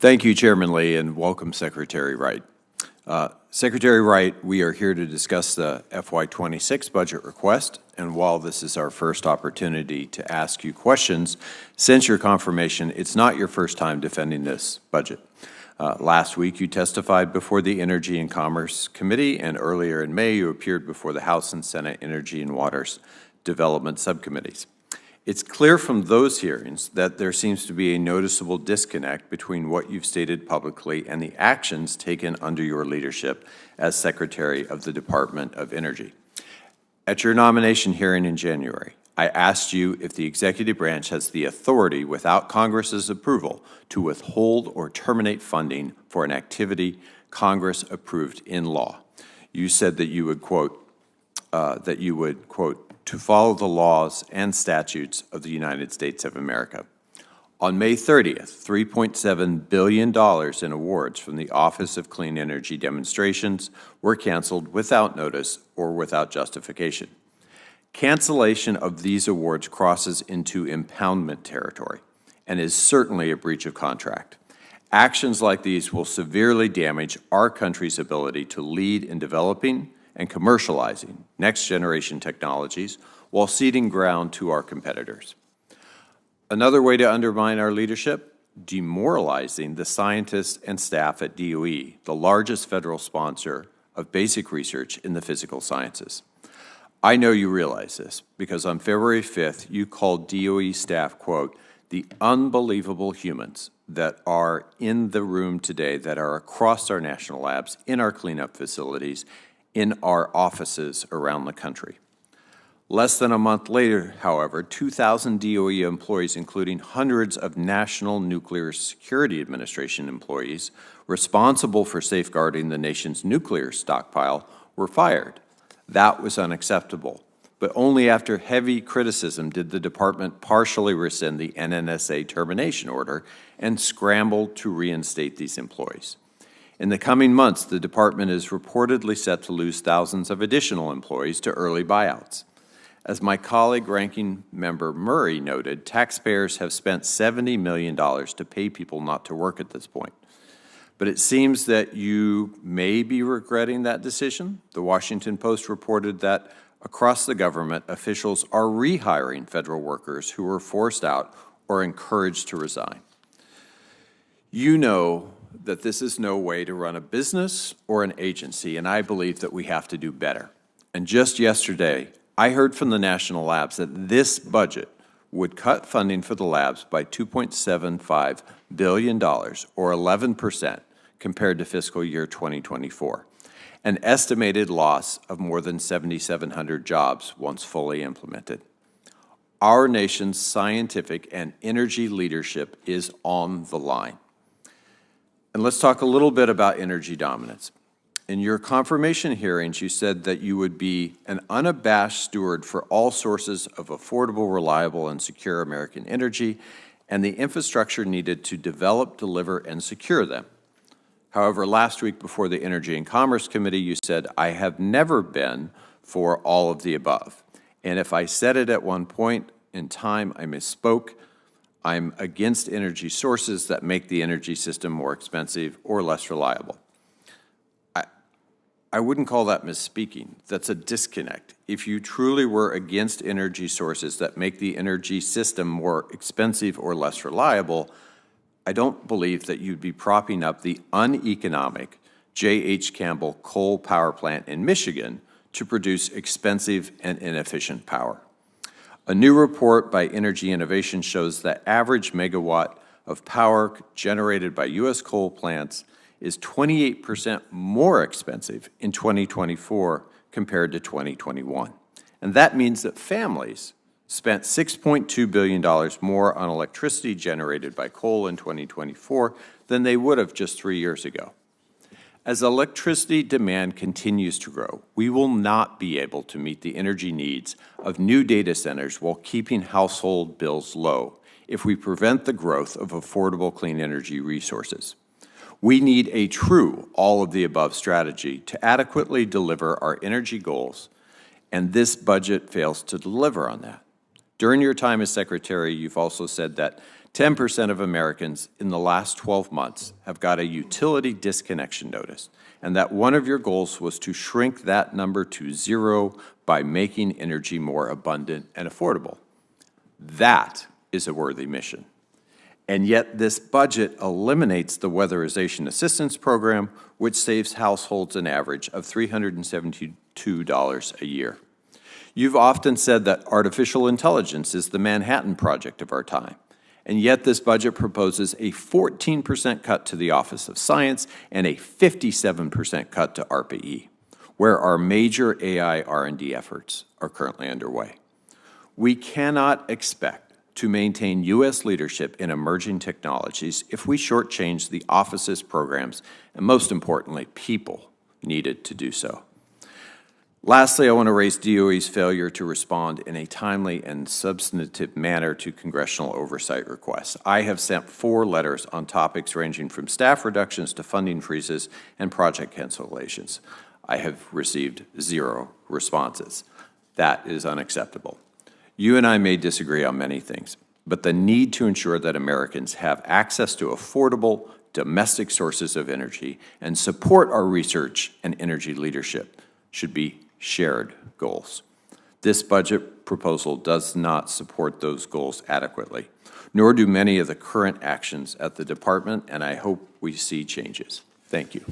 Thank you, Chairman Lee, and welcome, Secretary Wright. Secretary Wright, we are here to discuss the FY26 budget request, and while this is our first opportunity to ask you questions, since your confirmation, it's not your first time defending this budget. Last week, you testified before the Energy and Commerce Committee, and earlier in May, you appeared before the House and Senate Energy and Waters Development Subcommittees. It's clear from those hearings that there seems to be a noticeable disconnect between what you've stated publicly and the actions taken under your leadership as Secretary of the Department of Energy. At your nomination hearing in January, I asked you if the executive branch has the authority, without Congress's approval, to withhold or terminate funding for an activity Congress approved in law. You said that you would, quote, to follow the laws and statutes of the United States of America. On May 30th, $3.7 billion in awards from the Office of Clean Energy Demonstrations were canceled without notice or without justification. Cancellation of these awards crosses into impoundment territory and is certainly a breach of contract. Actions like these will severely damage our country's ability to lead in developing and commercializing next-generation technologies while ceding ground to our competitors. Another way to undermine our leadership, demoralizing the scientists and staff at DOE, the largest federal sponsor of basic research in the physical sciences. I know you realize this because on February 5th, you called DOE staff, quote, the unbelievable humans that are in the room today, that are across our national labs, in our cleanup facilities, in our offices around the country. Less than a month later, however, 2,000 DOE employees, including hundreds of National Nuclear Security Administration employees responsible for safeguarding the nation's nuclear stockpile, were fired. That was unacceptable, but only after heavy criticism did the department partially rescind the NNSA termination order and scramble to reinstate these employees. In the coming months, the department is reportedly set to lose thousands of additional employees to early buyouts. As my colleague, Ranking Member Murray noted, taxpayers have spent $70 million to pay people not to work at this point. But it seems that you may be regretting that decision. The Washington Post reported that across the government, officials are rehiring federal workers who were forced out or encouraged to resign. You know that this is no way to run a business or an agency, and I believe that we have to do better. And just yesterday, I heard from the national labs that this budget would cut funding for the labs by $2.75 billion, or 11%, compared to fiscal year 2024, an estimated loss of more than 7,700 jobs once fully implemented. Our nation's scientific and energy leadership is on the line. And let's talk a little bit about energy dominance. In your confirmation hearings, you said that you would be an unabashed steward for all sources of affordable, reliable, and secure American energy and the infrastructure needed to develop, deliver, and secure them. However, last week before the Energy and Commerce Committee, you said, I have never been for all of the above. And if I said it at one point in time, I misspoke. I'm against energy sources that make the energy system more expensive or less reliable. I wouldn't call that misspeaking. That's a disconnect. If you truly were against energy sources that make the energy system more expensive or less reliable, I don't believe that you'd be propping up the uneconomic J.H. Campbell coal power plant in Michigan to produce expensive and inefficient power. A new report by Energy Innovation shows that average megawatt of power generated by U.S. coal plants is 28% more expensive in 2024 compared to 2021. And that means that families spent $6.2 billion more on electricity generated by coal in 2024 than they would have just 3 years ago. As electricity demand continues to grow, we will not be able to meet the energy needs of new data centers while keeping household bills low if we prevent the growth of affordable clean energy resources. We need a true all-of-the-above strategy to adequately deliver our energy goals, and this budget fails to deliver on that. During your time as Secretary, you've also said that 10% of Americans in the last 12 months have got a utility disconnection notice, and that one of your goals was to shrink that number to 0 by making energy more abundant and affordable. That is a worthy mission. And yet this budget eliminates the Weatherization Assistance Program, which saves households an average of $372 a year. You've often said that artificial intelligence is the Manhattan Project of our time, and yet this budget proposes a 14% cut to the Office of Science and a 57% cut to ARPA-E, where our major AI R&D efforts are currently underway. We cannot expect to maintain U.S. leadership in emerging technologies if we shortchange the office's programs and, most importantly, people needed to do so. Lastly, I want to raise DOE's failure to respond in a timely and substantive manner to congressional oversight requests. I have sent 4 letters on topics ranging from staff reductions to funding freezes and project cancellations. I have received 0 responses. That is unacceptable. You and I may disagree on many things, but the need to ensure that Americans have access to affordable, domestic sources of energy and support our research and energy leadership should be shared goals. This budget proposal does not support those goals adequately, nor do many of the current actions at the department, and I hope we see changes. Thank you.